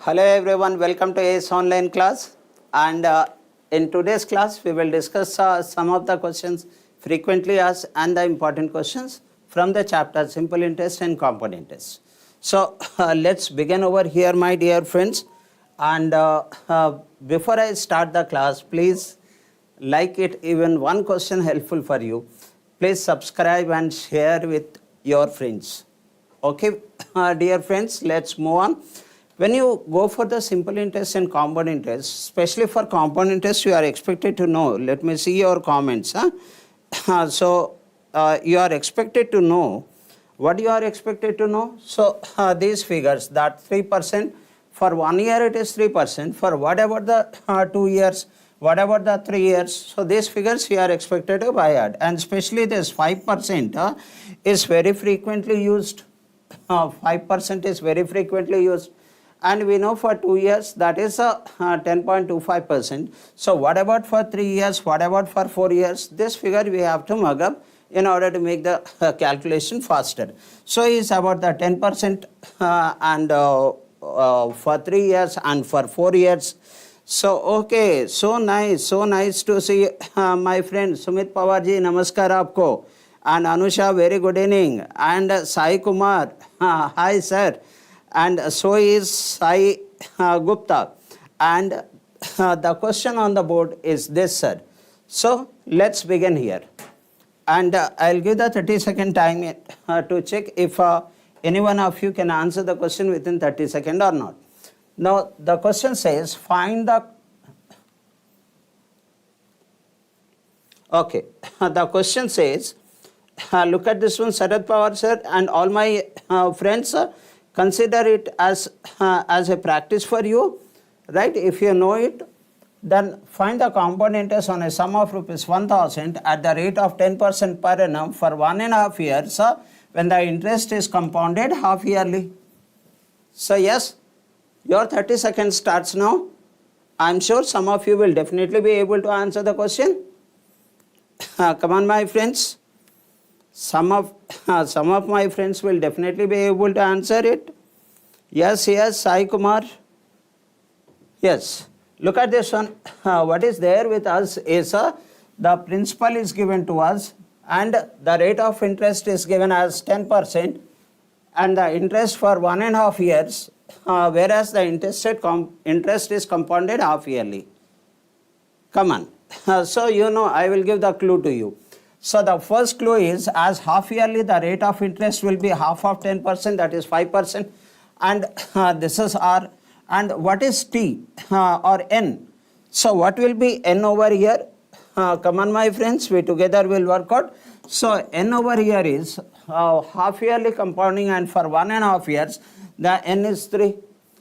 Hello everyone, welcome to ACE online class, and in today's class we will discuss some of the questions frequently asked and the important questions from the chapter simple interest and compound interest. So let's begin over here, my dear friends, and before I start the class, please like it, even one question helpful for you. Please subscribe and share with your friends. Okay, dear friends, let's move on. When you go for the simple interest and compound interest, especially for compound interest, you are expected to know. Let me see your comments. So you are expected to know. What you are expected to know? So these figures, that 3%, for 1 year it is 3%, for what about the 2 years, what about the 3 years? So these figures you are expected to by heart, and especially this 5% is very frequently used. 5% is very frequently used. And we know for 2 years that is 10.25%. So what about for 3 years? What about for 4 years? This figure we have to mug up in order to make the calculation faster. So it's about the 10% and for 3 years and for 4 years. So okay, so nice to see my friend Sumit Pawarji, namaskar aapko, and Anusha, very good evening, and Sai Kumar, hi sir. And so is Sai Gupta, and the question on the board is this, sir. So let's begin here, and I'll give the 30-second time to check if any one of you can answer the question within 30 seconds or not. Now the question says find the the question says look at this one, Sharad Pawar sir, and all my friends, consider it as a practice for you, right? If you know it, then find the compound interest on a sum of rupees 1000 at the rate of 10% per annum for 1.5 years when the interest is compounded half yearly. So yes, your 30 seconds starts now. I'm sure some of you will definitely be able to answer the question. Come on, my friends. Some of my friends will definitely be able to answer it. Yes, Sai Kumar. Yes. Look at this one. What is there with us is the principal is given to us and the rate of interest is given as 10% and the interest for 1.5 years, whereas the interest is compounded half yearly. Come on. So you know, I will give the clue to you. So the first clue is, as half yearly the rate of interest will be half of 10%, that is 5%, and this is R. And what is T or N? So what will be N over here? Come on, my friends, we together will work out. So N over here is half yearly compounding, and for 1.5 years the N is 3.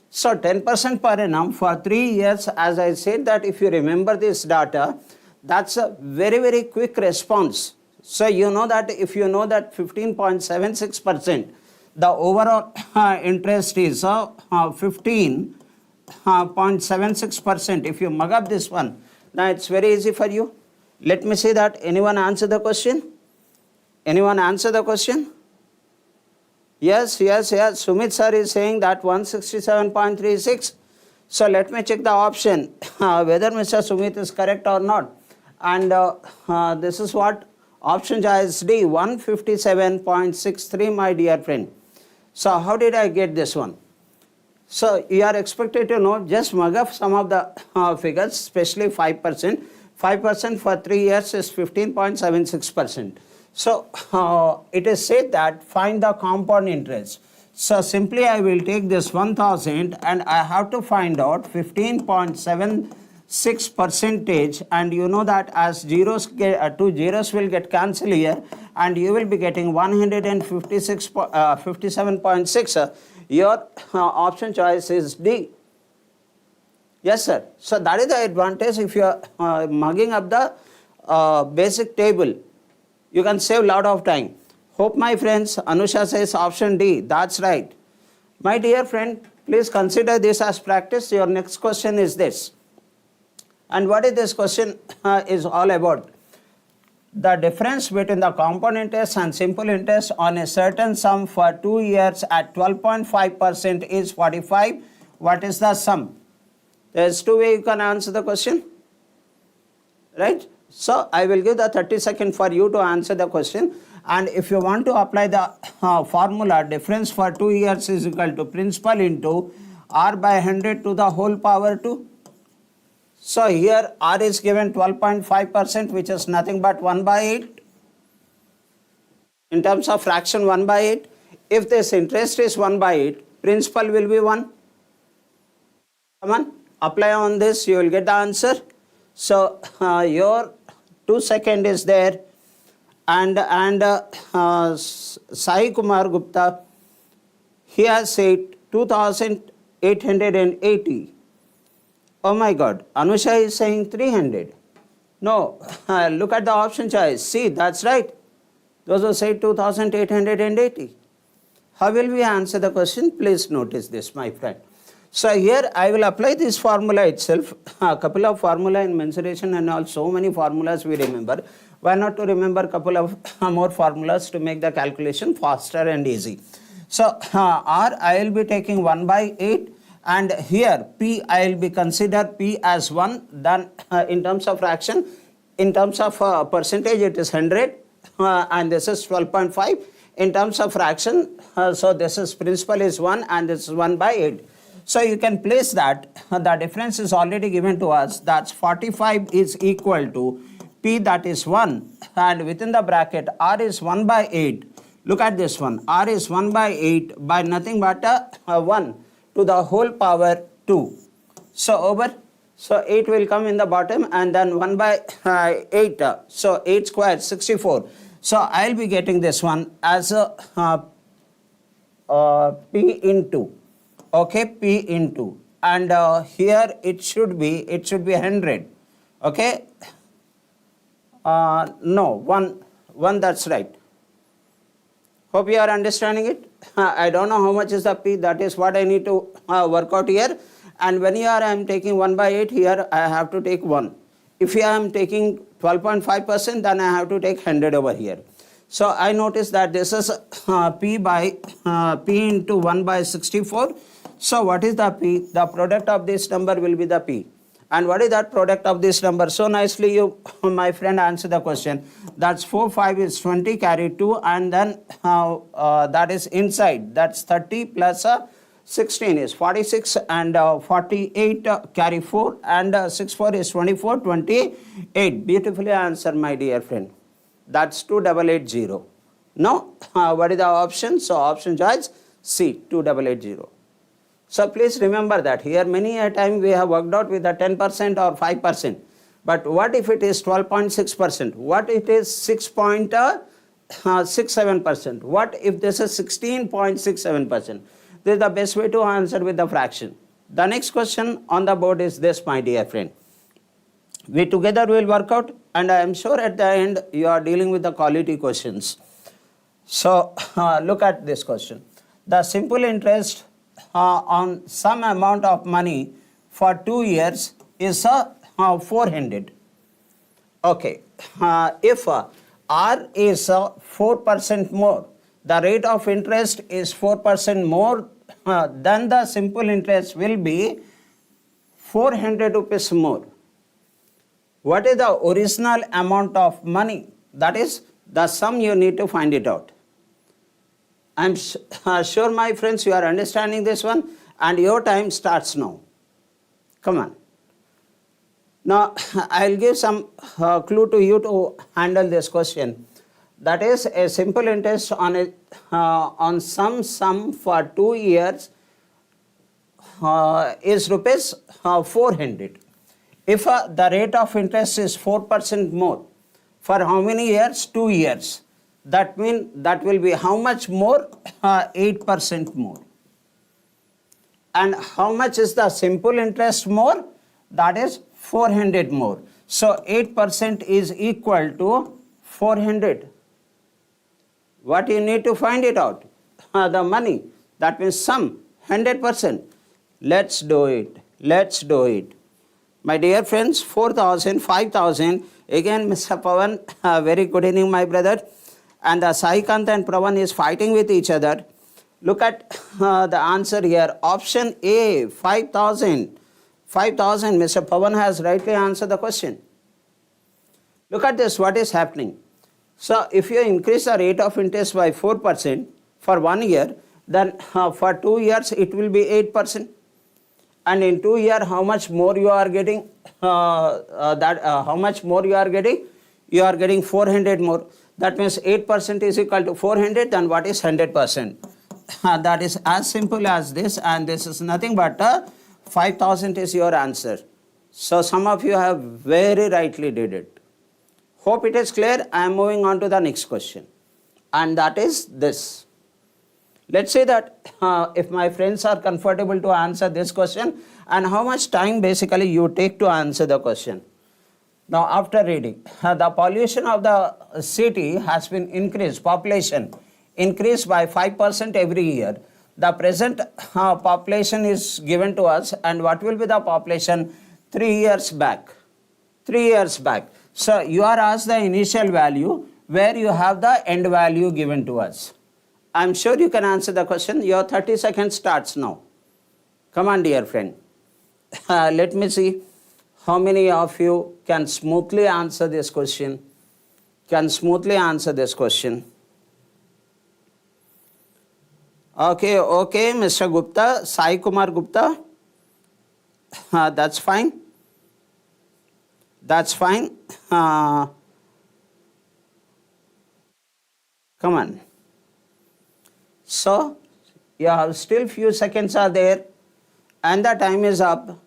So 10% per annum for 3 years. As I said, that if you remember this data, that's a very quick response. So you know that if you know that 15.76%, the overall interest is 15.76%. If you mug up this one, now it's very easy for you. Let me see that. Anyone answer the question? Anyone answer the question? Yes. Sumit sir is saying that 167.36. So let me check the option whether Mr. Sumit is correct or not. And this is what option is D, 157.63, my dear friend. So how did I get this one? So you are expected to know, just mug up some of the figures, especially 5%. 5% for 3 years is 15.76%. So it is said that find the compound interest. So simply I will take this 1000 and I have to find out 15.76%, and you know that as zeros get, 2 zeros will get cancelled here, and you will be getting 157.6. Your option choice is D. Yes, sir. So that is the advantage if you are mugging up the basic table. You can save a lot of time. Hope my friends, Anusha says option D. That's right. My dear friend, please consider this as practice. Your next question is this. And what is this question is all about? The difference between the compound interest and simple interest on a certain sum for 2 years at 12.5% is 45. what is the sum? There's two ways you can answer the question, right? So I will give the 30 seconds for you to answer the question. And if you want to apply the formula, difference for 2 years is equal to principal into R by 100 to the whole power 2. So here R is given 12.5%, which is nothing but 1 by 8. In terms of fraction 1 by 8. If this interest is 1 by 8, principal will be 1. Come on, apply on this, you will get the answer. So your 2 seconds is there. And Sai Kumar Gupta, he has said 2,880. Oh my God, Anusha is saying 300. No, look at the option choice. See, that's right. Those who say 2,880. How will we answer the question? Please notice this, my friend. So here I will apply this formula itself. A couple of formula in mensuration and all, so many formulas we remember. Why not to remember a couple of more formulas to make the calculation faster and easy. So R I will be taking 1 by 8. And here P I will be consider P as 1. Then in terms of fraction, in terms of percentage it is 100 and this is 12.5. In terms of fraction, so this is principal is 1 and this is 1 by 8. So you can place that, the difference is already given to us, that's 45 is equal to P, that is 1, and within the bracket R is 1 by 8. Look at this one, R is 1 by 8 by nothing but 1 to the whole power 2. So over, so 8 will come in the bottom and then 1 by 8, so 8 square 64. So I will be getting this one as a P into, okay, P into, and here it should be 100, okay. No, 1, that's right. Hope you are understanding it. I don't know how much is the P, that is what I need to work out here. And when here I am taking 1 by 8, here I have to take 1. If here I am taking 12.5%, then I have to take 100 over here. So I notice that this is P by P into 1 by 64. So what is the P? The product of this number will be the P. And what is that product of this number? So nicely you, my friend, answer the question. That's 4, 5 is 20, carry 2, and then that is inside. That's 30 plus 16 is 46, and 48 carry 4, and 6, 4 is 24, 28. Beautifully answered, my dear friend. That's 2880. Now, what is the option? So option choice C, 2880. So please remember that here many a time we have worked out with the 10% or 5%. But what if it is 12.6%? What if it is 6.67%? What if this is 16.67%? This is the best way to answer with the fraction. The next question on the board is this, my dear friend. We together will work out, and I am sure at the end you are dealing with the quality questions. So look at this question. The simple interest on some amount of money for 2 years is 400. Okay, if R is 4% more, the rate of interest is 4% more, then the simple interest will be 400 rupees more. What is the original amount of money? That is the sum, you need to find it out. I am sure, my friends, you are understanding this one, and your time starts now. Come on. Now, I will give some clue to you to handle this question. That is, a simple interest on some sum for 2 years is rupees 400. If the rate of interest is 4% more, for how many years? 2 years. That means that will be how much more? 8% more. And how much is the simple interest more? That is 400 more. So 8% is equal to 400. What you need to find it out? The money. That means sum, 100%. Let's do it. Let's do it. My dear friends, 4,000, 5,000. Again, Mr. Pawan, very good evening, my brother. And Sai Kant and Pravan is fighting with each other. Look at the answer here. Option A, 5,000. 5,000. Mr. Pawan has rightly answered the question. Look at this, what is happening. So if you increase the rate of interest by 4% for 1 year, then for 2 years it will be 8%. And in 2 years, how much more you are getting? How much more you are getting? You are getting 400 more. That means 8% is equal to 400. Then what is 100%? That is as simple as this, and this is nothing but 5,000 is your answer. So some of you have very rightly did it. Hope it is clear. I am moving on to the next question, and that is this. Let's say that if my friends are comfortable to answer this question, and how much time basically you take to answer the question. Now after reading, the pollution of the city has been increased, population increased by 5% every year. The present population is given to us, and what will be the population 3 years back? 3 years back. So you are asked the initial value where you have the end value given to us. I'm sure you can answer the question. Your 30 seconds starts now. Come on, dear friend. Let me see how many of you can smoothly answer this question. Okay, Mr. Gupta, Sai Kumar Gupta. That's fine. Come on. So, you have still few seconds are there, and the time is up,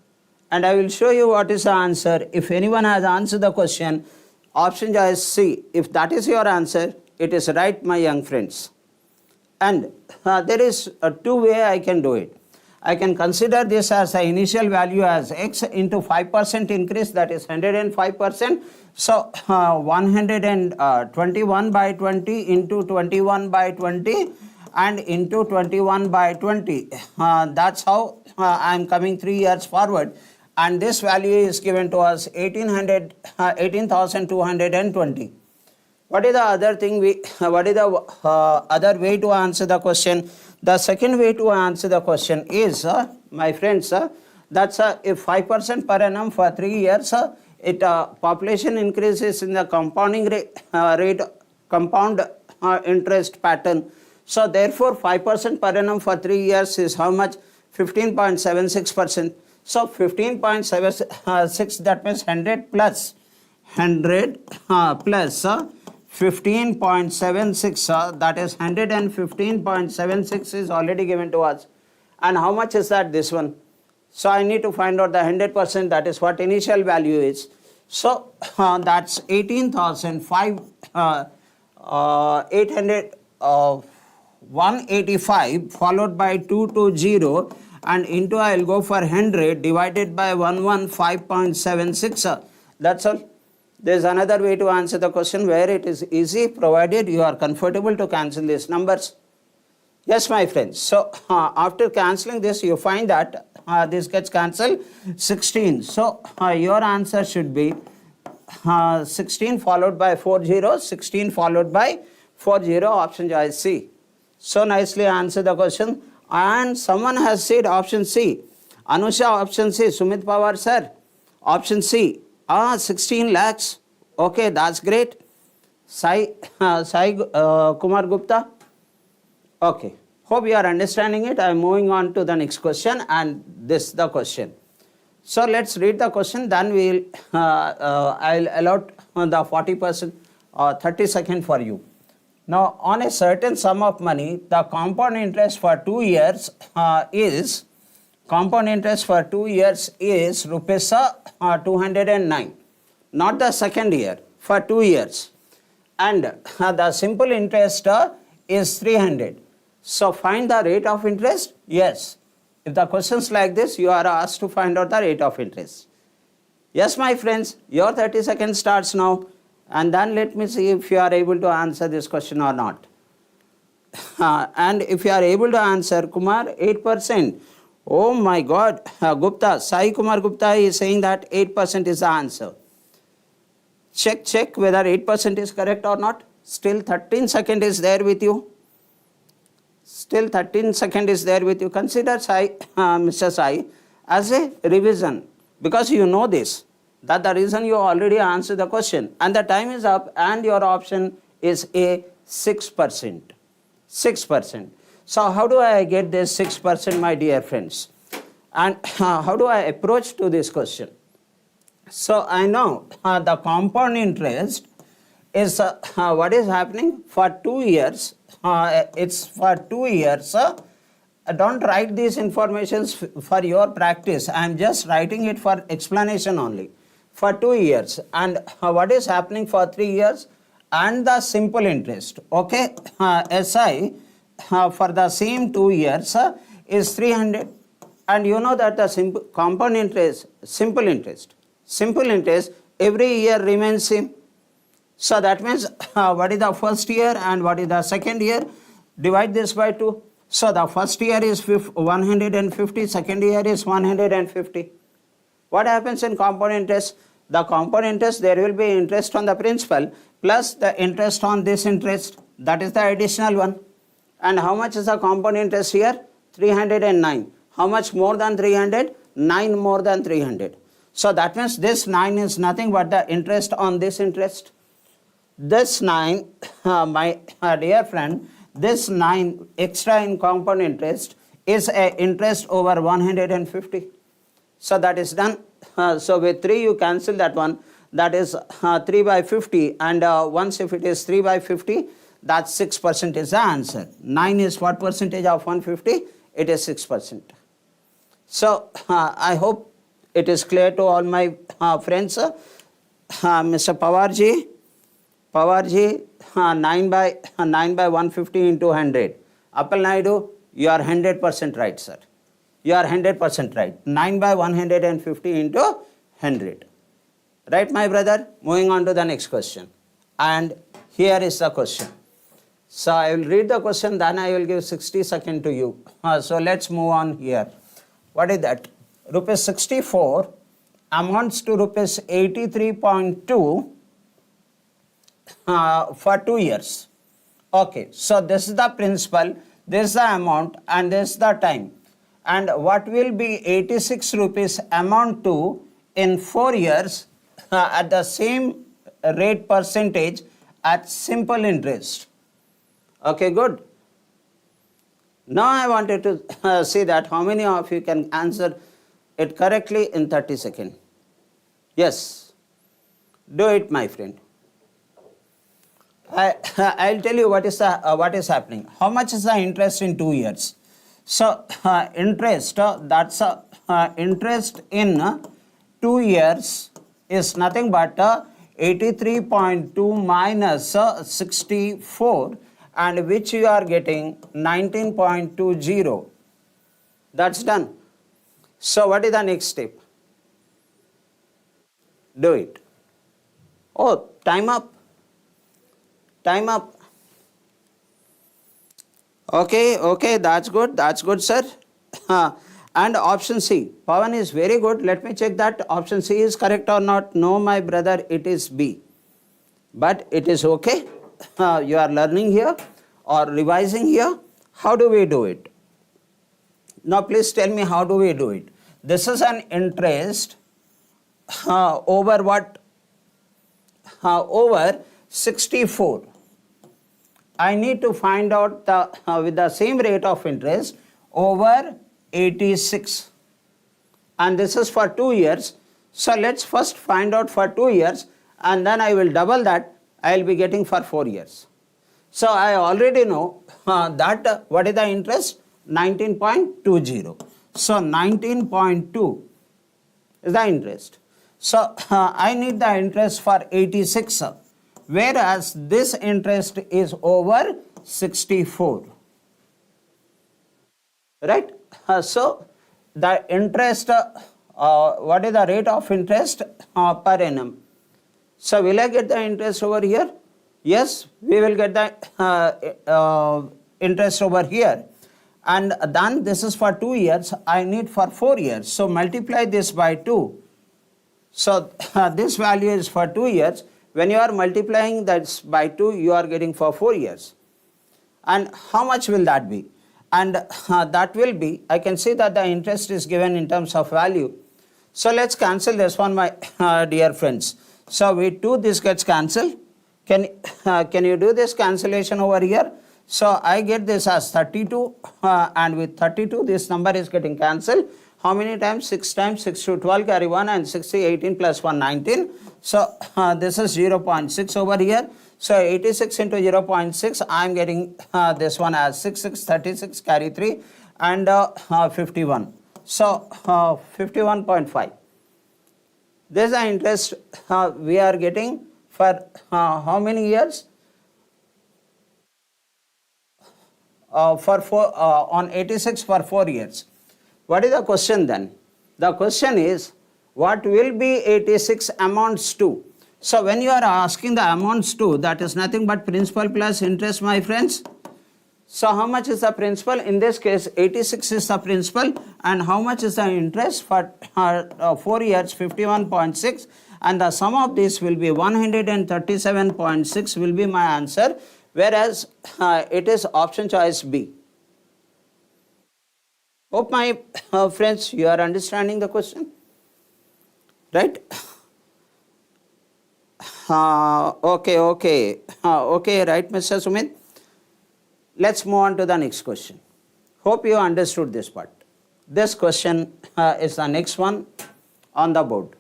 and I will show you what is the answer. If anyone has answered the question, option is C. If that is your answer, it is right, my young friends. And there is a two way I can do it. I can consider this as the initial value as x into 5% increase, that is 105%. So 121 by 20 into 21 by 20 and into 21 by 20. That's how I am coming 3 years forward. And this value is given to us 18,220. What is the other thing what is the other way to answer the question? The second way to answer the question is, my friends, that's if 5% per annum for 3 years, population increases in the compounding rate, compound interest pattern. So therefore 5% per annum for 3 years is how much? 15.76%. So 15.76, that means 100 plus 15.76, that is 115.76 is already given to us. And how much is that, this one? So I need to find out the 100%, that is what initial value is. So that's 185 followed by 220 and into I will go for 100 divided by 115.76. That's all. There is another way to answer the question where it is easy, provided you are comfortable to cancel these numbers. Yes, my friends. So after cancelling this, you find that this gets cancelled 16. So your answer should be 16 followed by 40, 16 followed by 40, option is C. So nicely answer the question. And someone has said option C. Anusha, option C. Sumit Pawar sir, option C. 16 lakhs. Okay, that's great. Sai Kumar Gupta. Okay. Hope you are understanding it. I am moving on to the next question, and this the question. So let's read the question. Then we'll I'll allot the 40% or 30 seconds for you. Now, on a certain sum of money, the compound interest for 2 years is rupees 209, not the second year, for 2 years, and the simple interest is 300. So find the rate of interest. Yes, if the questions like this, you are asked to find out the rate of interest. Yes, my friends, your 30 seconds starts now, and then let me see if you are able to answer this question or not. And if you are able to answer, Kumar, 8%. Oh my God, Gupta, Sai Kumar Gupta is saying that 8% is the answer. Check whether 8% is correct or not. Still 13 seconds is there with you. Still 13 seconds is there with you. Consider Sai, Mr. Sai, as a revision, because you know this. That the reason you already answered the question, and the time is up, and your option is a 6%. 6%. So how do I get this 6%, my dear friends? And how do I approach to this question? So I know the compound interest is what is happening for 2 years. It's for 2 years. Don't write these informations for your practice. I am just writing it for explanation only. For 2 years, and what is happening for 3 years, and the simple interest. Okay, SI for the same 2 years is 300, and you know that the simple compound interest, simple interest every year remains same. So that means what is the first year and what is the second year? Divide this by 2. So the first year is 150, second year is 150. What happens in compound interest? The compound interest, there will be interest on the principal plus the interest on this interest. That is the additional one. And how much is the compound interest here? 309. How much more than 300? 9 more than 300. So that means this 9 is nothing but the interest on this interest. This 9, my dear friend, this 9 extra in compound interest is a interest over 150. So that is done. So with 3 you cancel that one. That is 3 by 50, and once if it is 3 by 50, that 6% is the answer. 9 is what percentage of 150? It is 6%. So I hope it is clear to all my friends. Mr. Pawarji, 9 by 150 into 100. Appal Naidu, you are 100% right, sir. You are 100% right. 9 by 150 into 100. Right, my brother? Moving on to the next question. And here is the question. So I will read the question, then I will give 60 seconds to you. So let's move on here. What is that? Rupees 64 amounts to rupees 83.2 for 2 years. Okay, so this is the principal, this is the amount, and this is the time. And what will be 86 rupees amount to in 4 years at the same rate percentage at simple interest? Okay, good. Now I wanted to see that how many of you can answer it correctly in 30 seconds. Yes, do it, my friend. I'll tell you what is happening. How much is the interest in 2 years? So interest, that's interest in 2 years is nothing but 83.2 minus 64, and which you are getting 19.20. That's done. So what is the next step? Do it. Oh, time up. Time up. Okay, that's good, sir. And option C, Pawan is very good. Let me check that option C is correct or not. No, my brother, it is B. But it is okay. You are learning here or revising here. How do we do it? Now please tell me, how do we do it? This is an interest over what? Over 64. I need to find out the with the same rate of interest over 86, and this is for 2 years. So let's first find out for 2 years, and then I will double that. I will be getting for 4 years. So I already know that what is the interest? 19.20. So 19.2 is the interest. So I need the interest for 86, whereas this interest is over 64. Right? So the interest, what is the rate of interest per annum? So will I get the interest over here? Yes, we will get the interest over here. And then this is for 2 years, I need for 4 years. So multiply this by 2. So this value is for 2 years. When you are multiplying that by 2, you are getting for 4 years. And how much will that be? and that will be, I can see that the interest is given in terms of value. So let's cancel this one, my dear friends. So with 2 this gets cancelled. Can you do this cancellation over here? So I get this as 32 and with 32 this number is getting cancelled. How many times? 6 times 6 to 12 carry 1 and 60 18 plus 1 19. So this is 0.6 over here. So 86 into 0.6 I am getting this one as 6 6 36 carry 3 and 51. So 51.5. This is the interest we are getting for how many years? On 86 for 4 years. What is the question then? The question is, what will be 86 amounts to? So when you are asking the amounts to, that is nothing but principal plus interest, my friends. So how much is the principal? In this case 86 is the principal, and how much is the interest for 4 years? 51.6, and the sum of this will be 137.6 will be my answer, whereas it is option choice B. Hope my friends you are understanding the question, right? Okay, right, Mr. Sumit. Let's move on to the next question. Hope you understood this part. This question is the next one on the board.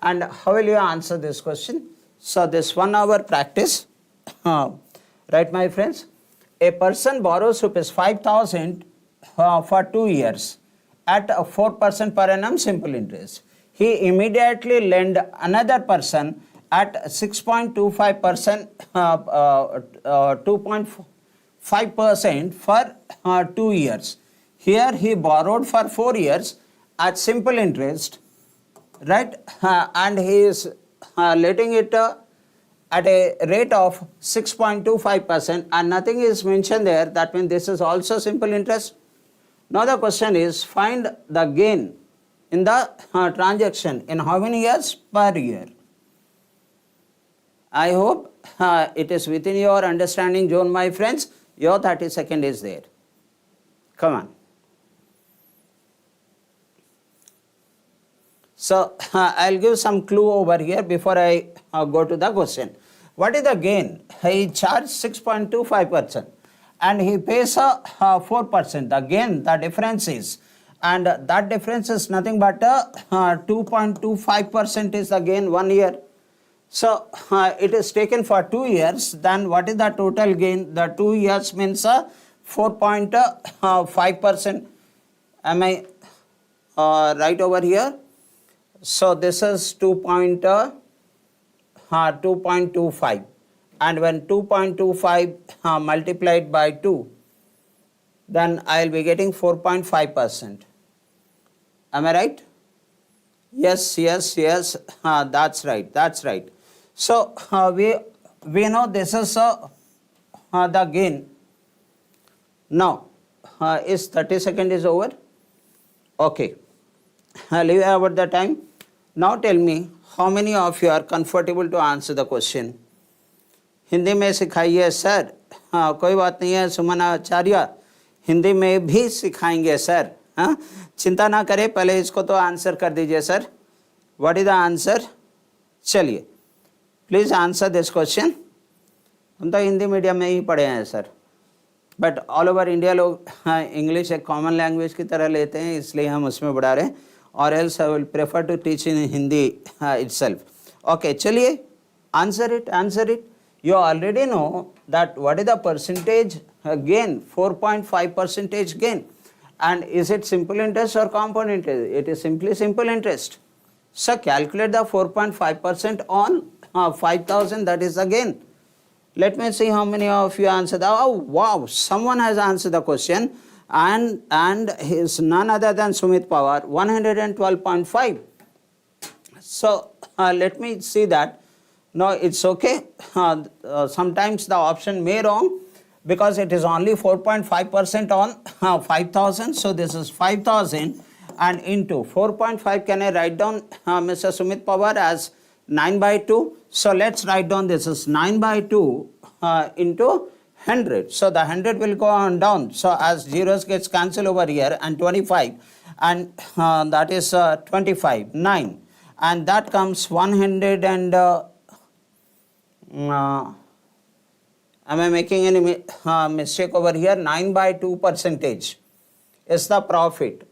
And how will you answer this question? So this 1 hour practice, right, my friends? A person borrows rupees 5,000 for 2 years at 4% per annum simple interest. He immediately lend another person at 6.25%, 2.5% for 2 years. Here he borrowed for 4 years at simple interest, right? And he is letting it at a rate of 6.25%, and nothing is mentioned there. That means this is also simple interest. Now the question is, find the gain in the transaction in how many years? Per year. I hope it is within your understanding zone, my friends. Your 30 seconds is there. Come on. So I'll give some clue over here before I go to the question. What is the gain? He charged 6.25% and he pays 4%. The gain, the difference is, and that difference is nothing but 2.25% is the gain 1 year. So it is taken for 2 years. Then what is the total gain? The 2 years means 4.5%. Am I right over here? So this is 2.25, and when 2.25 multiplied by 2, then I will be getting 4.5%. Am I right? Yes, that's right. So we know this is the gain. Now is 30 seconds is over? Okay, leave about the time. Now tell me, how many of you are comfortable to answer the question? Hindi में सिखाइए sir. हाँ, कोई बात नहीं है सुमन आचार्य, हिंदी में भी सिखाएंगे सर. हाँ, चिंता ना करें, पहले इसको तो आंसर कर दीजिए sir. What is the answer? चलिए प्लीज़ आंसर दिस क्वेश्चन. हम तो हिंदी मीडियम में ही पढ़े हैं sir, but all over India लोग इंग्लिश एक कॉमन लैंग्वेज की तरह लेते हैं, इसलिए हम उसमें बढ़ा रहे हैं. और else I will prefer to teach in Hindi itself. Okay, चलिए answer it. You already know that what is the percentage gain? 4.5% gain. And is it simple interest or compound interest? It is simply simple interest. So calculate the 4.5% on 5,000, that is the gain. Let me see how many of you answered. Oh wow, someone has answered the question, and he is none other than Sumit Pawar, 112.5. So let me see that. No, it's okay. Sometimes the option may wrong because it is only 4.5% on 5,000. So this is 5,000 and into 4.5. Can I write down Mr. Sumit Pawar as 9 by 2? So let's write down this is 9 by 2 into 100. So the 100 will go on down. So as zeros gets cancelled over here and 25, and that is 25, 9. And that comes 100 and am I making any mistake over here? 9 by 2 percentage is the profit.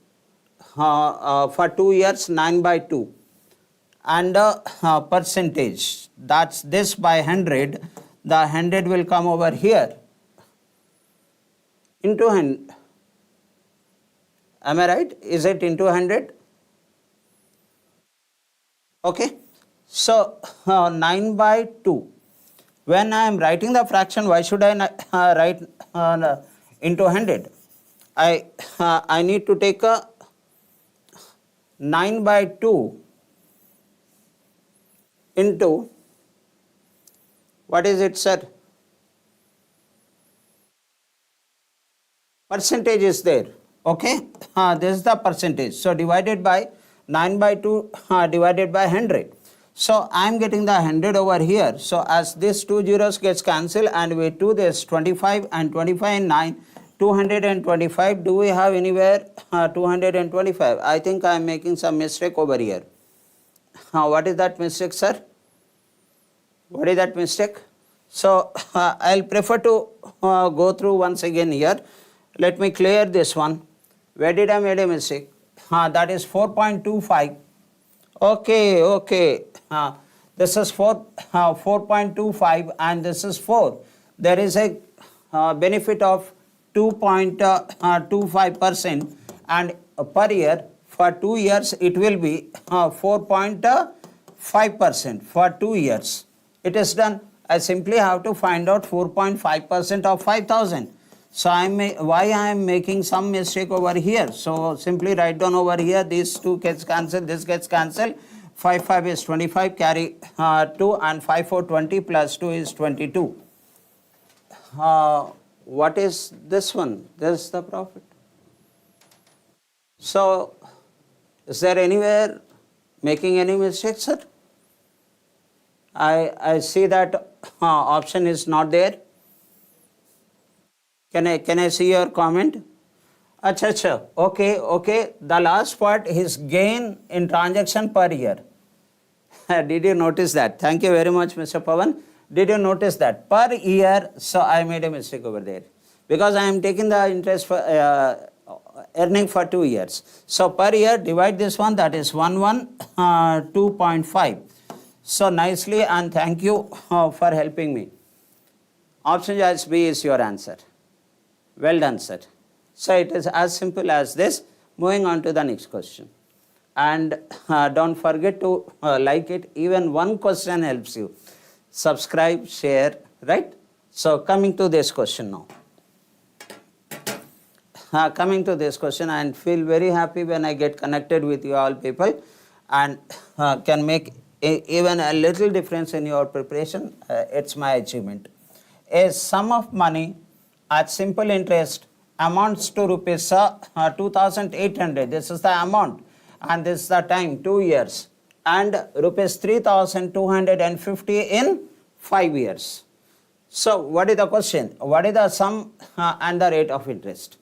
For 2 years, 9 by 2. And percentage, that's this by 100. The 100 will come over here into 100. Am I right? Is it into 100? Okay. So 9 by 2. When I am writing the fraction, why should I write into 100? I need to take a 9 by 2 into, what is it, sir? Percentage is there. Okay. This is the percentage. So divided by 9 by 2 divided by 100. So I am getting the 100 over here. So as this 2 zeros gets cancelled and we do this 25 and 25 and 9, 225. Do we have anywhere 225? I think I am making some mistake over here. What is that mistake, sir? What is that mistake? So I'll prefer to go through once again here. Let me clear this one. Where did I made a mistake? That is 4.25. Okay. This is 4.25 and this is 4. There is a benefit of 2.25%, and per year for 2 years it will be 4.5% for 2 years. It is done. I simply have to find out 4.5% of 5,000. So why I am making some mistake over here. So simply write down over here, these two gets cancelled, this gets cancelled. 5 5 is 25, carry 2, and 5 4 20 plus 2 is 22. What is this one? This is the profit. So is there anywhere making any mistake, sir? I see that option is not there. Can I see your comment? Acha. Okay. The last part is gain in transaction per year. Did you notice that? Thank you very much, Mr. Pavan. Did you notice that? Per year, so I made a mistake over there. Because I am taking the interest for earning for 2 years. So per year, divide this one, that is 2.5. So nicely, and thank you for helping me. Option choice B is your answer. Well done, sir. So it is as simple as this. Moving on to the next question. And don't forget to like it. Even one question helps you. Subscribe, share, right? So coming to this question now. Coming to this question, and feel very happy when I get connected with you all people and can make even a little difference in your preparation. It's my achievement. A sum of money at simple interest amounts to rupees 2,800. This is the amount, and this is the time, 2 years, and rupees 3,250 in 5 years. So what is the question? What is the sum and the rate of interest?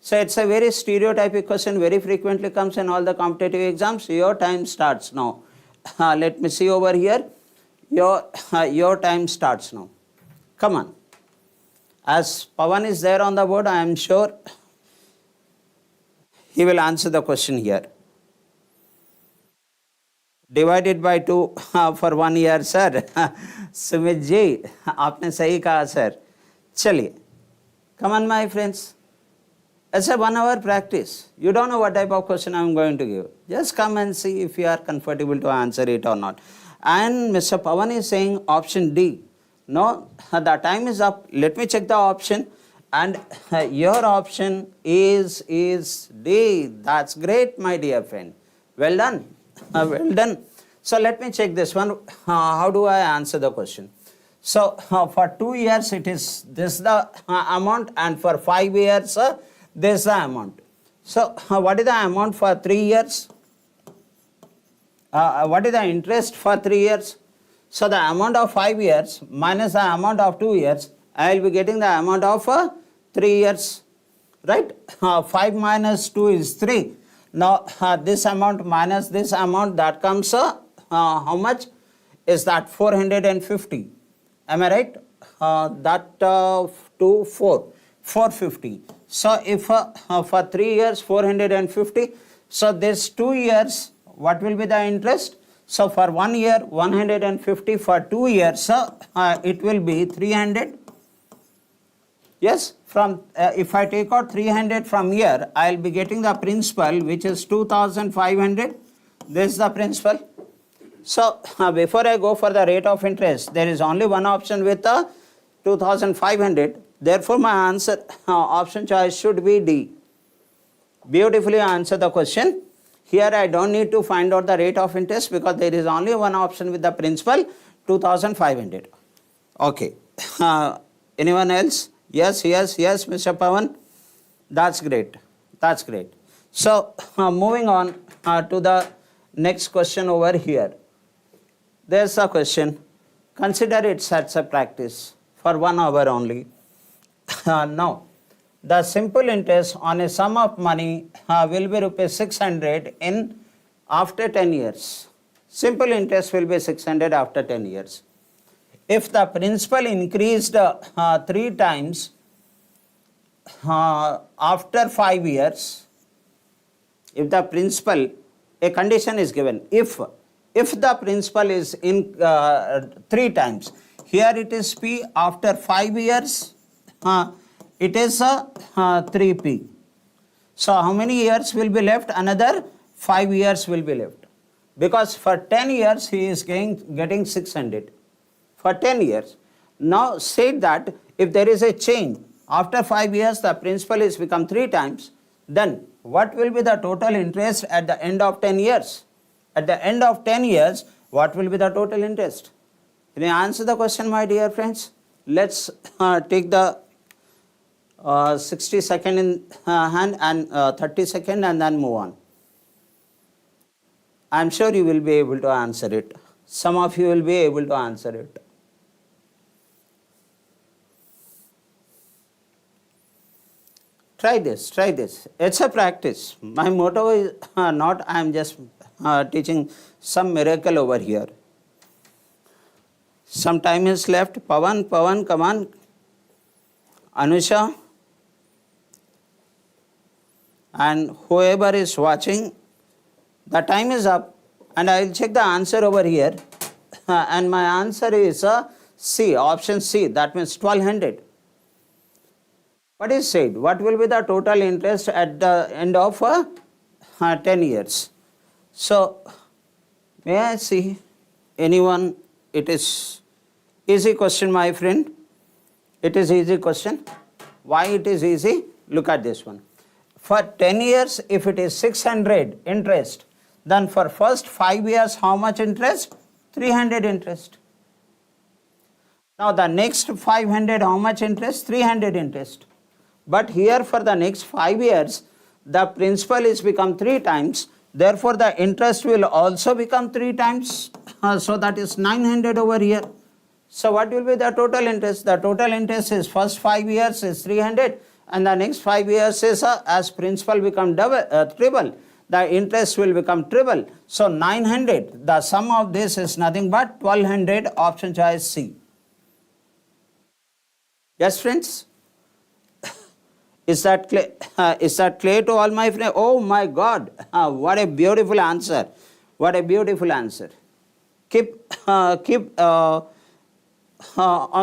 So it's a very stereotypic question, very frequently comes in all the competitive exams. Your time starts now. Let me see over here. Your time starts now. Come on. As Pavan is there on the board, I am sure he will answer the question here. Divided by 2 for 1 year, sir. Sumit ji, आपने सही कहा, sir. चलिए. Come on, my friends. It's a 1 hour practice. You don't know what type of question I am going to give. Just come and see if you are comfortable to answer it or not. And Mr. Pavan is saying option D. No, the time is up. Let me check the option. And your option is D. That's great, my dear friend. Well done. Well done. So let me check this one. How do I answer the question? So for 2 years it is this the amount, and for 5 years this the amount. So what is the amount for 3 years? What is the interest for 3 years? So the amount of 5 years minus the amount of 2 years, I will be getting the amount of 3 years, right? 5 minus 2 is 3. Now this amount minus this amount, that comes how much is that? 450. Am I right? That 2, 4, 450. So if for 3 years 450, so this 2 years, what will be the interest? So for 1 year 150, for 2 years it will be 300. Yes, from if I take out 300 from here, I will be getting the principal, which is 2500. This is the principal. So before I go for the rate of interest, there is only one option with 2500. Therefore my answer option choice should be D. Beautifully answer the question. Here I don't need to find out the rate of interest because there is only one option with the principal, 2500. Okay. Anyone else? Yes, Mr. Pawan. That's great. That's great. So moving on to the next question over here. There's a question. Consider it as a practice for 1 hour only. Now, the simple interest on a sum of money will be rupees 600 in after 10 years. Simple interest will be 600 after 10 years. If the principal increased 3 times after 5 years, if the principal, a condition is given, if the principal is in 3 times, here it is P, after 5 years, it is 3P. So how many years will be left? Another 5 years will be left. Because for 10 years he is getting 600. For 10 years. Now say that if there is a change, after 5 years the principal is become 3 times, then what will be the total interest at the end of 10 years? At the end of 10 years, what will be the total interest? Can you answer the question, my dear friends? Let's take the 60 second in hand and 30 second and then move on. I am sure you will be able to answer it. Some of you will be able to answer it. Try this. It's a practice. My motto is not I am just teaching some miracle over here. Some time is left. Pawan, come on. Anusha. And whoever is watching, the time is up. And I will check the answer over here. And my answer is C, option C. That means 1200. What is said? What will be the total interest at the end of 10 years? So, may I see anyone? It is easy question, my friend. It is easy question. Why it is easy? Look at this one. For 10 years, if it is 600 interest, then for first 5 years, how much interest? 300 interest. Now the next 500, how much interest? 300 interest. But here for the next 5 years, the principal is become 3 times. Therefore, the interest will also become 3 times. So that is 900 over here. So what will be the total interest? The total interest is first 5 years is 300 and the next 5 years is as principal become triple, the interest will become triple. So 900, the sum of this is nothing but 1200, option choice C. Yes, friends? Is that clear to all my friends? Oh my God, what a beautiful answer. What a beautiful answer. Keep on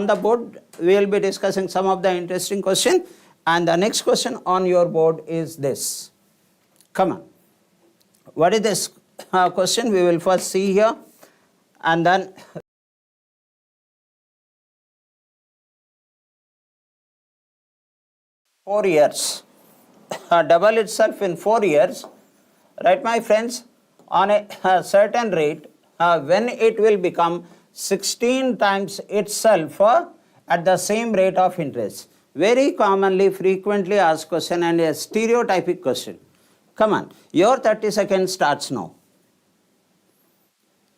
the board, we will be discussing some of the interesting question. And the next question on your board is this. Come on. What is this question? We will first see here and then 4 years. Double itself in 4 years. Right, my friends? On a certain rate, when it will become 16 times itself at the same rate of interest. Very commonly, frequently asked question and a stereotypic question. Come on, your 30 seconds starts now.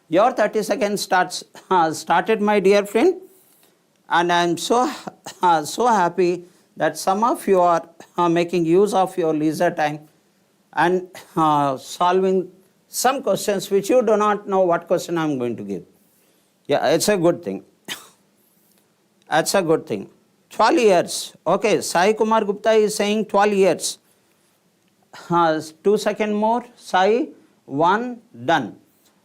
Your 30 seconds started, my dear friend. and I am so so happy that some of you are making use of your leisure time and solving some questions which you do not know what question I am going to give. Yeah, it's a good thing. That's a good thing. 12 years. Okay, Sai Kumar Gupta is saying 12 years. 2 seconds more. Sai, 1, done.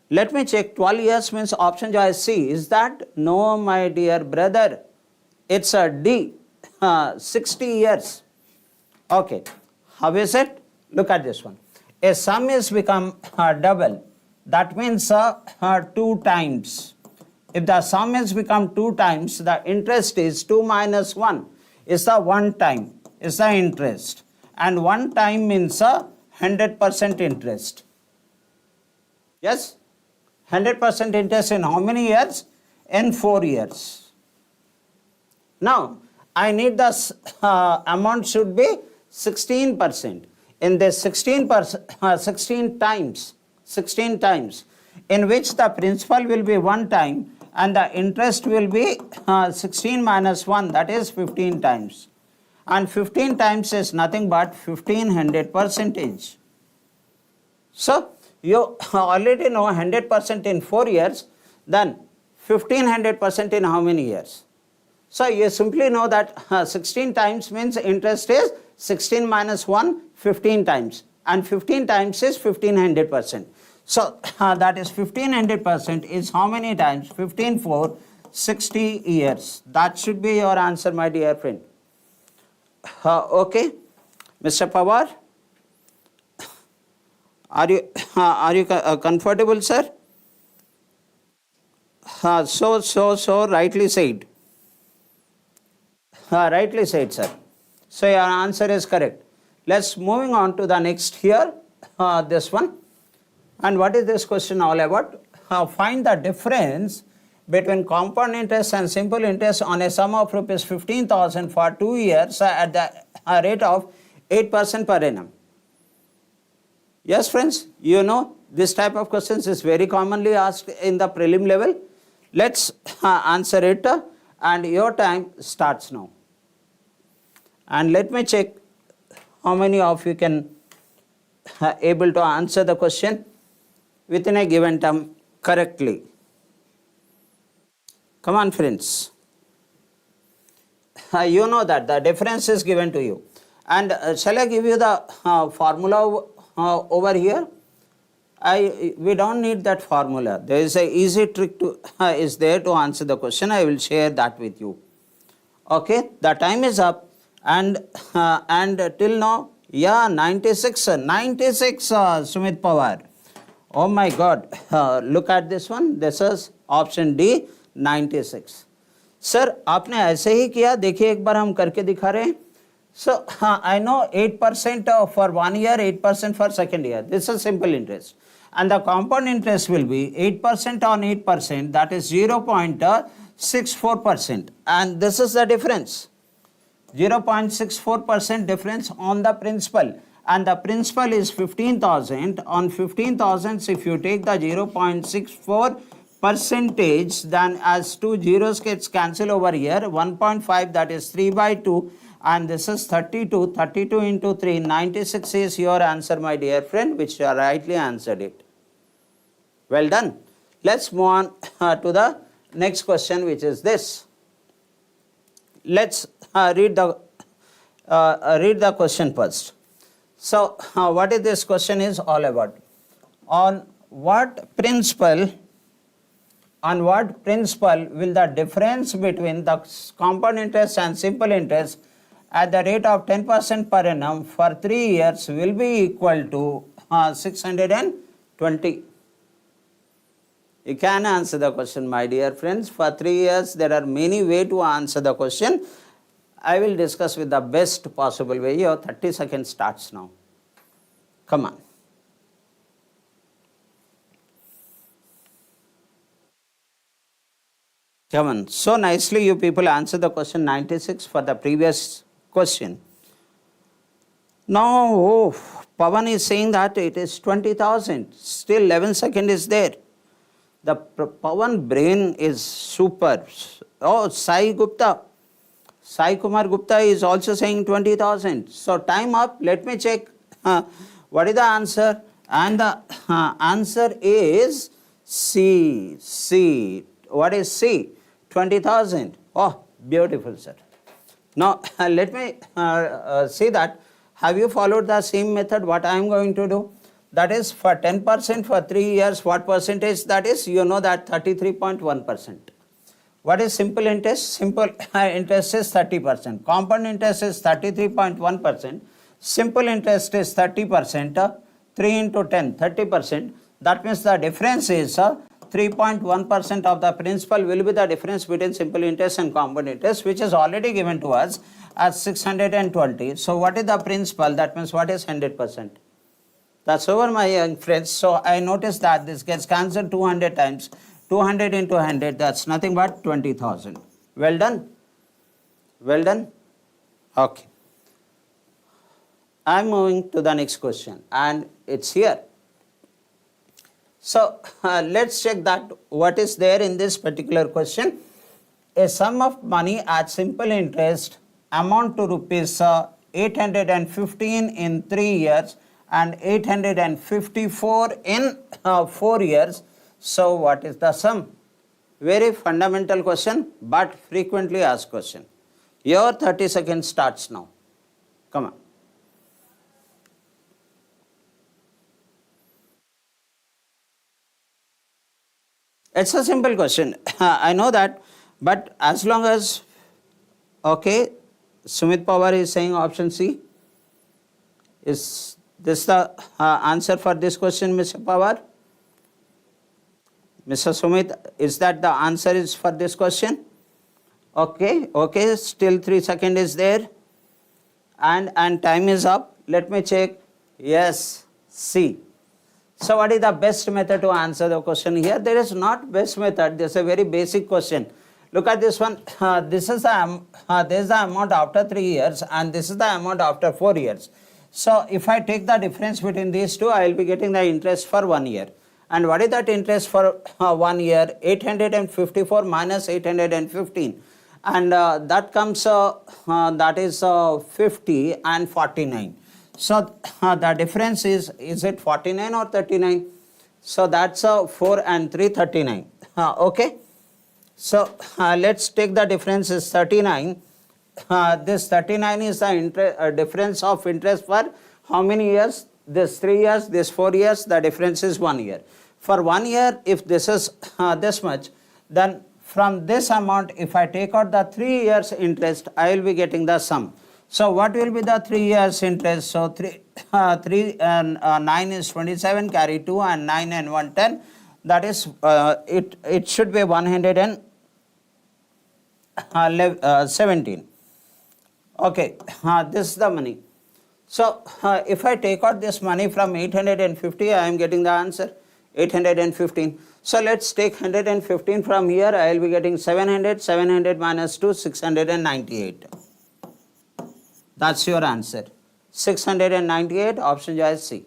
Let me check. 12 years means option choice C. Is that? No, my dear brother. It's a D. 60 years. Okay. How is it? Look at this one. A sum is become double. That means 2 times. If the sum is become 2 times, the interest is 2 minus 1. Is the 1 time. Is the interest. And 1 time means 100% interest. Yes? 100% interest in how many years? In 4 years. Now, I need the amount should be 16%. In this 16 times, in which the principal will be 1 time and the interest will be 16 minus 1, that is 15 times. And 15 times is nothing but 1500 percentage. So, you already know 100% in 4 years, then 1500% in how many years? So, you simply know that 16 times means interest is 16 minus 1, 15 times. And 15 times is 1500%. So, that is 1500% is how many times? 15 for 60 years. That should be your answer, my dear friend. Okay. Mr. Pawar, are you comfortable, sir? So rightly said. Rightly said, sir. So your answer is correct. Let's moving on to the next here, this one. And what is this question all about? Find the difference between compound interest and simple interest on a sum of rupees 15,000 for 2 years at the rate of 8% per annum. Yes, friends, you know this type of questions is very commonly asked in the prelim level. Let's answer it and your time starts now. And let me check how many of you can able to answer the question within a given term correctly. Come on, friends. You know that the difference is given to you. And shall I give you the formula over here? We don't need that formula. There is a easy trick to is there to answer the question. I will share that with you. Okay, the time is up, and till now, yeah, 96, Sumit Pawar. Oh my God, look at this one. This is option D, 96. Sir, आपने ऐसे ही किया, देखिए एक बार हम करके दिखा रहे हैं. So, I know 8% for 1 year, 8% for second year. This is simple interest. And the compound interest will be 8% on 8%, that is 0.64%. And this is the difference. 0.64% difference on the principal. And the principal is 15,000. On 15,000, if you take the 0.64 percentage, then as 2 zeros gets cancelled over here, 1.5, that is 3 by 2. And this is 32. 32 into 3, 96 is your answer, my dear friend, which you rightly answered it. Well done. Let's move on to the next question, which is this. Let's read the question first. So, what is this question is all about? On what principle will the difference between the compound interest and simple interest at the rate of 10% per annum for 3 years will be equal to 620. You can answer the question, my dear friends. For 3 years, there are many ways to answer the question. I will discuss with the best possible way. Your 30 seconds starts now. Come on. Come on. So nicely you people answer the question 96 for the previous question. Now, Pavan is saying that it is 20,000. Still 11 seconds is there. The Pawan brain is super. Oh, Sai Gupta. Sai Kumar Gupta is also saying 20,000. So time up. Let me check what is the answer. And the answer is C. C. What is C? 20,000. Oh, beautiful, sir. Now, let me see that. Have you followed the same method? What I am going to do? That is for 10% for 3 years. What percentage that is? You know that 33.1%. What is simple interest? Simple interest is 30%. Compound interest is 33.1%. Simple interest is 30%. 3 into 10, 30%. That means the difference is 3.1% of the principal will be the difference between simple interest and compound interest, which is already given to us as 620. So what is the principal? That means what is 100%? That's over, my young friends. So I noticed that this gets cancelled 200 times. 200 into 100, that's nothing but 20,000. Well done? Well done? Okay. I'm moving to the next question, and it's here. So let's check that what is there in this particular question. A sum of money at simple interest amount to rupees 815 in 3 years and 854 in 4 years. So what is the sum? Very fundamental question, but frequently asked question. Your 30 seconds starts now. Come on. It's a simple question. I know that, but as long as, okay, Sumit Pawar is saying option C. Is this the answer for this question, Mr. Pawar? Mr. Sumit, is that the answer is for this question? Okay, okay, still 3 seconds is there. And time is up. Let me check. Yes, C. So what is the best method to answer the question here? There is not best method. This is a very basic question. Look at this one. This is the amount after 3 years, and this is the amount after 4 years. So if I take the difference between these two, I will be getting the interest for 1 year. And what is that interest for 1 year? 854 minus 815. And that comes, that is 50 and 49. So the difference is it 49 or 39? So that's 4 and 3, 39. Okay. So let's take the difference is 39. This 39 is the difference of interest for how many years? This 3 years, this 4 years, the difference is 1 year. For 1 year, if this is this much, then from this amount, if I take out the 3 years interest, I will be getting the sum. So what will be the 3 years interest? So 3 and 9 is 27, carry 2 and 9 and 1, 10. That is, it should be 117. Okay, this is the money. So if I take out this money from 850, I am getting the answer 815. So let's take 115 from here. I will be getting 700. 700 minus 2, 698. That's your answer. 698, option is C.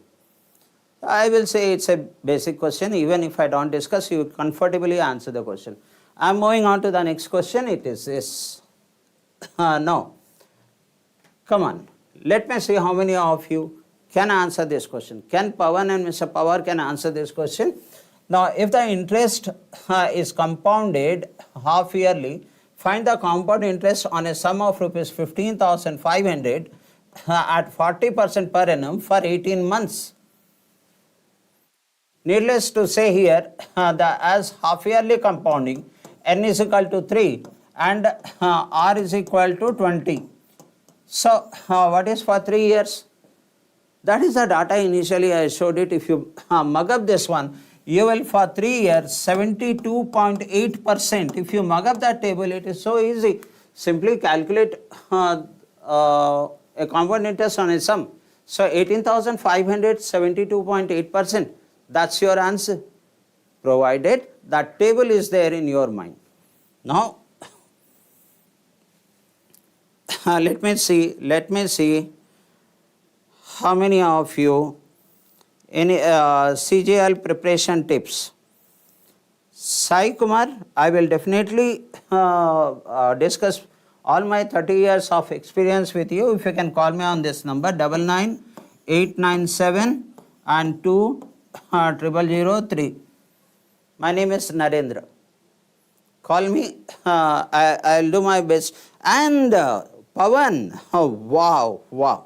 I will say it's a basic question. Even if I don't discuss, you comfortably answer the question. I'm moving on to the next question. It is this. No. Come on. Let me see how many of you can answer this question. Can Pawan and Mr. Pawar can answer this question? Now, if the interest is compounded half yearly, find the compound interest on a sum of rupees 15,500 at 40% per annum for 18 months. Needless to say here, as half yearly compounding, n is equal to 3 and r is equal to 20. So, what is for 3 years? That is the data initially I showed it. If you mug up this one, you will for 3 years 72.8%. If you mug up that table, it is so easy. Simply calculate a compound interest on a sum. So 18,500, 72.8%. That's your answer, provided that table is there in your mind. Now, let me see how many of you any CGL preparation tips. Sai Kumar, I will definitely discuss all my 30 years of experience with you. If you can call me on this number 99897 and 20003. My name is Narendra. Call me, I'll do my best. And Pavan, oh, wow.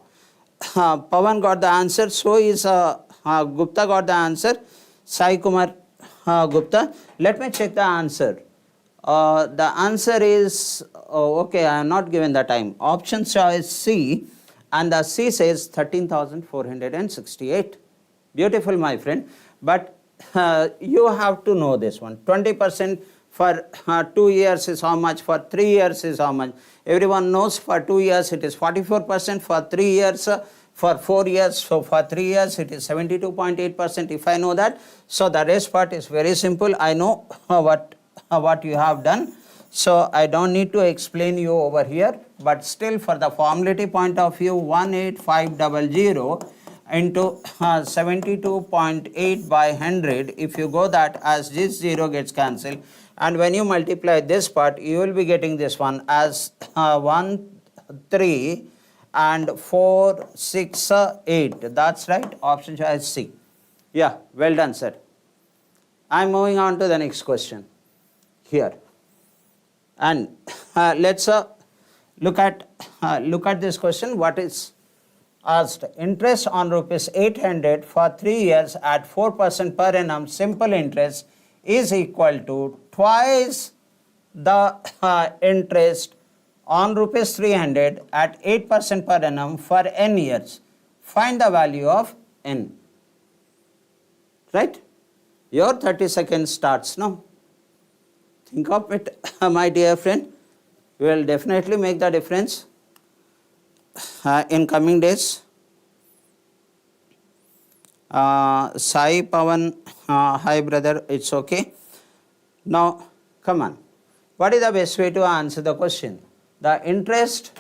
Pavan got the answer, so is Gupta got the answer. Sai Kumar Gupta. Let me check the answer. The answer is, okay, I am not given the time. Option choice C, and the C says 13,468. Beautiful, my friend. But you have to know this one. 20% for 2 years is how much, for 3 years is how much. Everyone knows for 2 years it is 44%, for 3 years, for 4 years, so for 3 years it is 72.8%. If I know that, so the rest part is very simple. I know what you have done, so I don't need to explain you over here. But still, for the formality point of view, 18500 into 72.8 by 100, if you go that, as this 0 gets cancelled, and when you multiply this part, you will be getting this one as 1,3 and 4, 6, 8. That's right. Option choice C. Yeah, well done, sir. I'm moving on to the next question here, and let's look at this question. What is asked? Interest on rupees 800 for 3 years at 4% per annum simple interest is equal to twice the interest on rupees 300 at 8% per annum for n years. Find the value of n. Right? Your 30 seconds starts now. Think of it, my dear friend. You will definitely make the difference in coming days. Sai Pavan, hi brother, it's okay. Now, come on. What is the best way to answer the question? The interest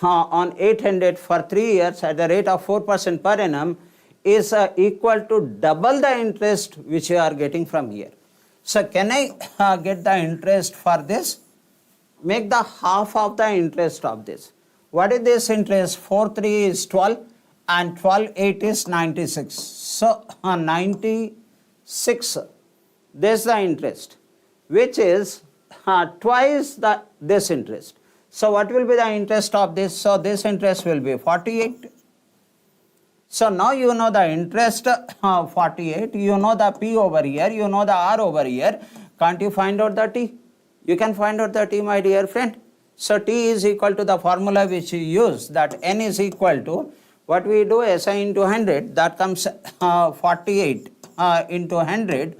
on 800 for 3 years at the rate of 4% per annum is equal to double the interest which you are getting from here. So, can I get the interest for this? Make the half of the interest of this. What is this interest? 4 3 is 12 and 12 8 is 96. So, 96, this is the interest, which is twice this interest. So, what will be the interest of this? So, this interest will be 48. So, now you know the interest 48, you know the P over here, you know the R over here. Can't you find out the T? You can find out the T, my dear friend. So, T is equal to the formula which you use, that N is equal to, what we do, SI into 100, that comes 48 into 100,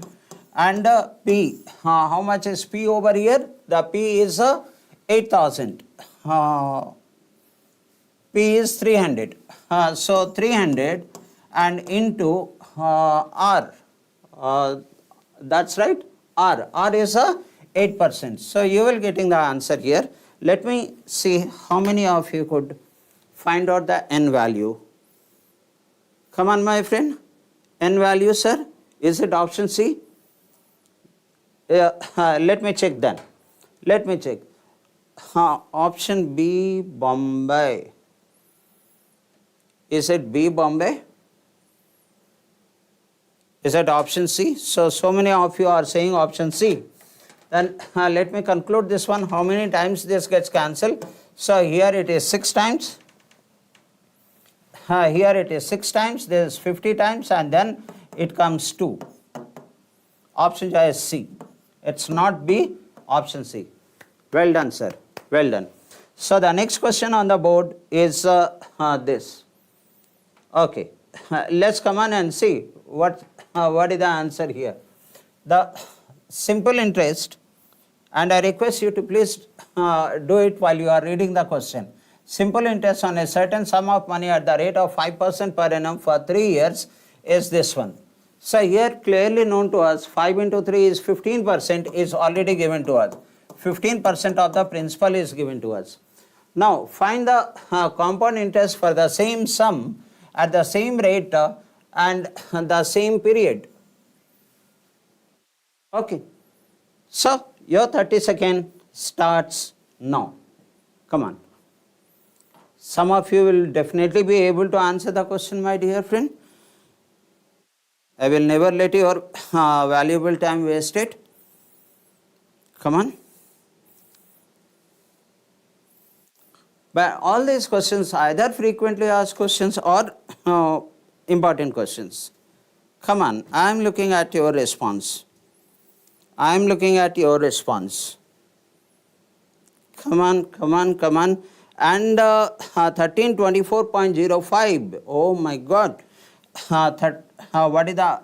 and P, how much is P over here? The P is 8000, P is 300, so 300 and into R, that's right, R is 8%. So, you will getting the answer here. Let me see how many of you could find out the N value. Come on, my friend. N value, sir. Is it option C? Let me check then. Let me check. Option B, Bombay. Is it B, Bombay? Is it option C? So many of you are saying option C. Then let me conclude this one. How many times this gets cancelled? So here it is 6 times. Here it is 6 times. There is 50 times, and then it comes 2. Option choice C. It's not B, option C. Well done, sir. Well done. So the next question on the board is this. Okay. Let's come on and see what is the answer here. The simple interest, and I request you to please do it while you are reading the question. Simple interest on a certain sum of money at the rate of 5% per annum for 3 years is this one. So here clearly known to us, 5 into 3 is 15% is already given to us. 15% of the principal is given to us. Now find the compound interest for the same sum at the same rate and the same period. Okay. So your 30-second starts now. Come on. Some of you will definitely be able to answer the question, my dear friend. I will never let your valuable time wasted. Come on. But all these questions either frequently asked questions or important questions. Come on, I am looking at your response. I am looking at your response. Come on, come on, come on. And 1324.05. Oh my God. What is the,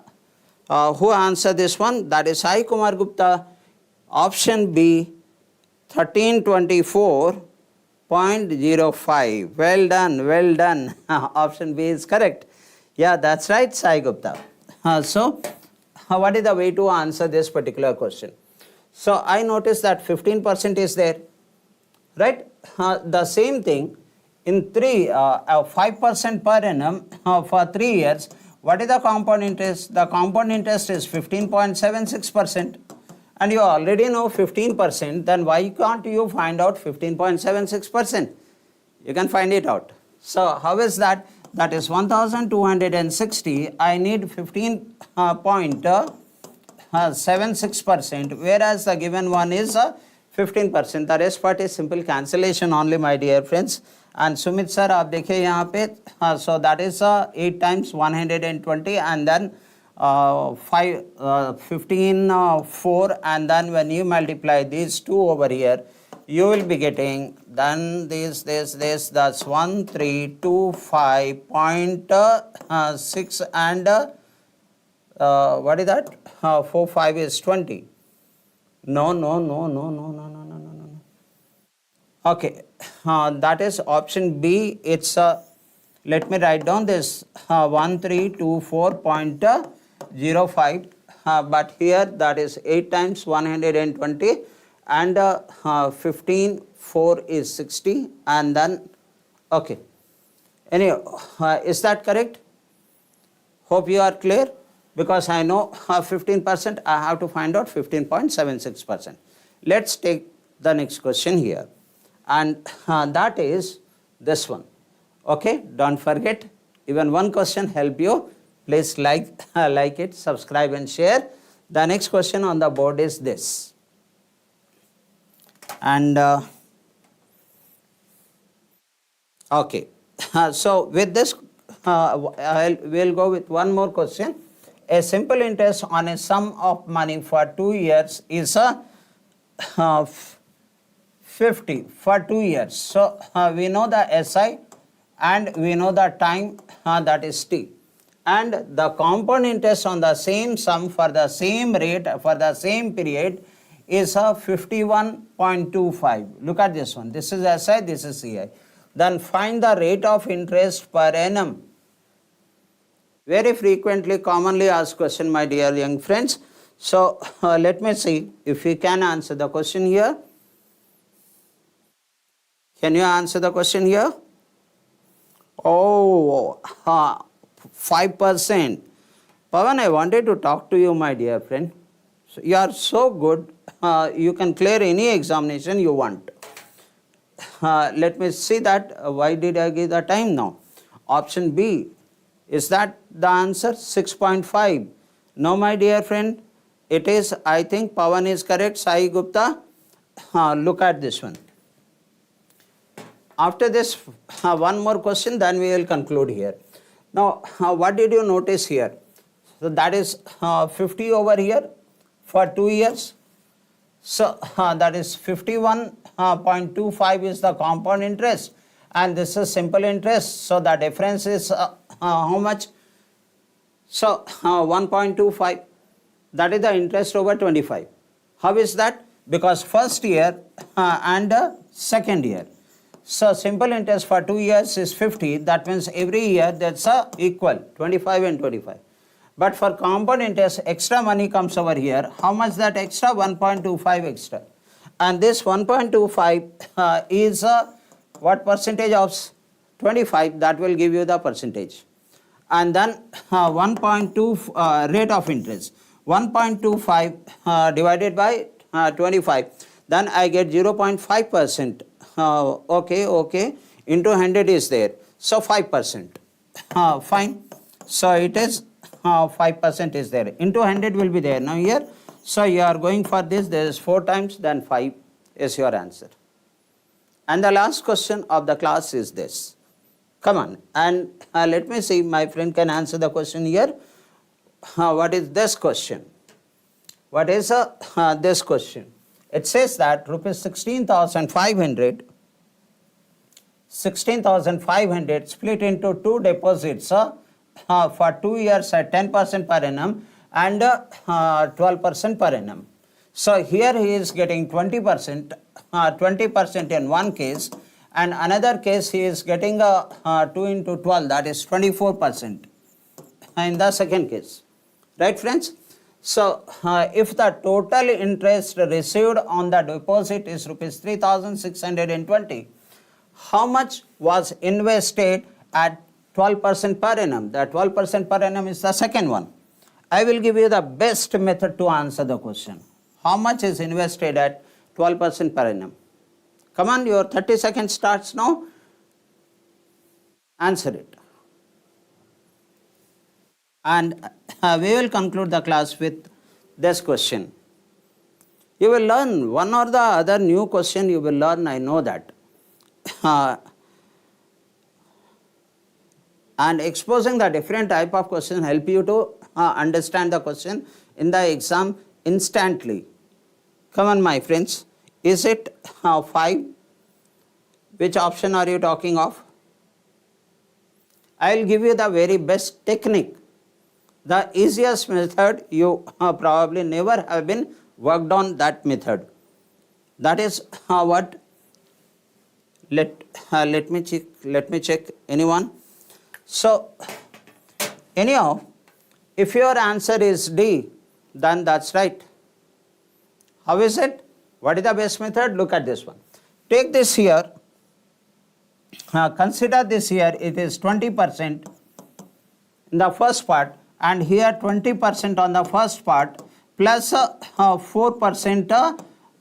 who answered this one? That is Sai Kumar Gupta. Option B, 1324.05. Well done, well done. Option B is correct. Yeah, that's right, Sai Gupta. So, what is the way to answer this particular question? So, I noticed that 15% is there, right? The same thing in 5% per annum for 3 years. What is the compound interest? The compound interest is 15.76%. And you already know 15%, then why can't you find out 15.76%? You can find it out. So how is that? That is 1260. I need 15.76%, whereas the given one is 15%. The rest part is simple cancellation only, my dear friends. And Sumit sir, आप देखिए यहाँ पे, so that is 8 times 120, and then 15 4, and then when you multiply these two over here, you will be getting then this that's 1325.6 and what is that? 45 is 20. No. Okay, that is option B. It's let me write down this 1324.05, but here that is 8 times 120, and 15 4 is 60, and then okay. Anyway, is that correct? Hope you are clear, because I know 15%, I have to find out 15.76%. Let's take the next question here, and that is this one. Okay, don't forget, even one question help you. Please like it, subscribe and share. The next question on the board is this. And okay, so with this, we'll go with one more question. A simple interest on a sum of money for 2 years is 50 for 2 years. So we know the SI and we know the time, that is T. And the compound interest on the same sum for the same rate for the same period is 51.25. Look at this one. This is SI, this is CI. Then find the rate of interest per annum. Very frequently, commonly asked question, my dear young friends. So let me see if we can answer the question here. Can you answer the question here? Oh, 5%. Pavan, I wanted to talk to you, my dear friend. So you are so good. You can clear any examination you want. Let me see that. Why did I give the time now? Option B. Is that the answer? 6.5. No, my dear friend. It is, I think Pavan is correct. Sai Gupta. Look at this one. After this, one more question, then we will conclude here. Now, what did you notice here? So that is 50 over here for 2 years. So that is 51.25 is the compound interest, and this is simple interest. So the difference is how much? So 1.25. That is the interest over 25. How is that? Because first year and second year. So simple interest for 2 years is 50. That means every year that's equal 25 and 25. But for compound interest, extra money comes over here. How much that extra? 1.25 extra. And this 1.25 is what percentage of 25? That will give you the percentage. And then 1.2 rate of interest. 1.25 divided by 25, then I get 0.5%. Okay, into 100 is there, so 5%. Fine. So it is 5% is there, into 100 will be there now here. So you are going for this, there is 4 times, then 5 is your answer. And the last question of the class is this. Come on, and let me see, my friend can answer the question here. What is this question? What is this question? It says that rupees 16,500 split into 2 deposits for 2 years at 10% per annum and 12% per annum. So here he is getting 20%, 20% in one case, and another case he is getting 2 into 12, that is 24% in the second case. Right, friends? So if the total interest received on the deposit is rupees 3,620, how much was invested at 12% per annum? The 12% per annum is the second one. I will give you the best method to answer the question. How much is invested at 12% per annum? Come on, your 30 seconds starts now. Answer it. And we will conclude the class with this question. You will learn one or the other new question you will learn, I know that. And exposing the different type of question help you to understand the question in the exam instantly. Come on, my friends. Is it 5? Which option are you talking of? I will give you the very best technique. The easiest method, you probably never have been worked on that method. That is what? Let me check. Anyone? So anyhow, if your answer is D, then that's right. How is it? What is the best method? Look at this one. Take this here. Consider this here. It is 20% in the first part, and here 20% on the first part plus 4%,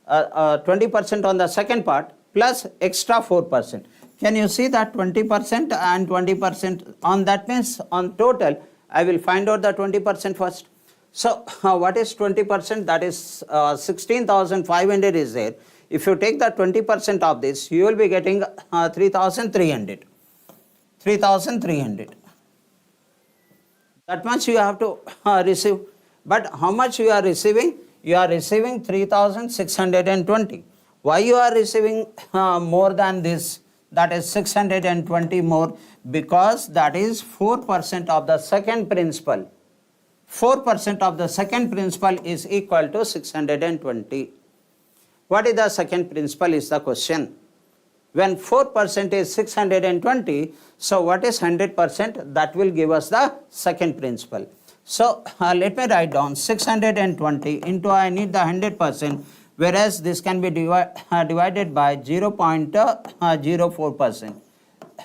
20% on the second part plus extra 4%. Can you see that 20% and 20% on that means on total? I will find out the 20% first. So what is 20%? That is 16,500 is there. If you take the 20% of this, you will be getting 3,300. 3,300. That much you have to receive. But how much you are receiving? You are receiving 3,620. Why you are receiving more than this? That is 620 more, because that is 4% of the second principal. 4% of the second principal is equal to 620. What is the second principal is the question. When 4% is 620, so what is 100%? That will give us the second principal. So let me write down 620 into, I need the 100%, whereas this can be divided by 0.04%.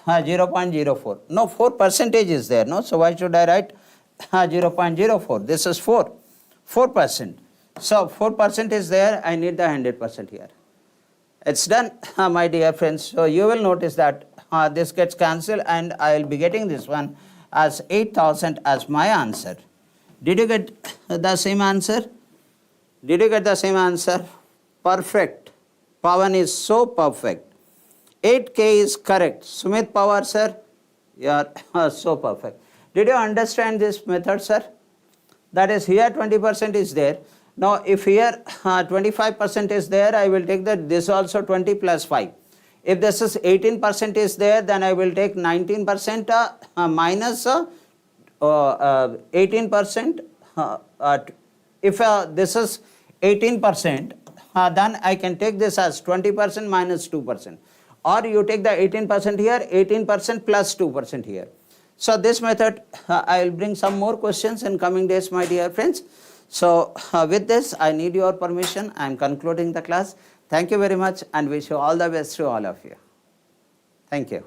0.04. No, 4% is there, no? So why should I write 0.04? This is 4%. So 4% is there, I need the 100% here. It's done, my dear friends. So you will notice that this gets cancelled, and I will be getting this one as 8,000 as my answer. Did you get the same answer? Did you get the same answer? Perfect. Pawan is so perfect. 8K is correct. Sumit Pawar sir, you are so perfect. Did you understand this method, sir? That is, here 20% is there. Now if here 25% is there, I will take that this also 20 plus 5. If this is 18% is there, then I will take 19% minus 18%. If this is 18%, then I can take this as 20% minus 2%. Or you take the 18% here, 18% plus 2% here. So this method, I will bring some more questions in coming days, my dear friends. So with this, I need your permission. I am concluding the class. Thank you very much, and wish you all the best to all of you. Thank you.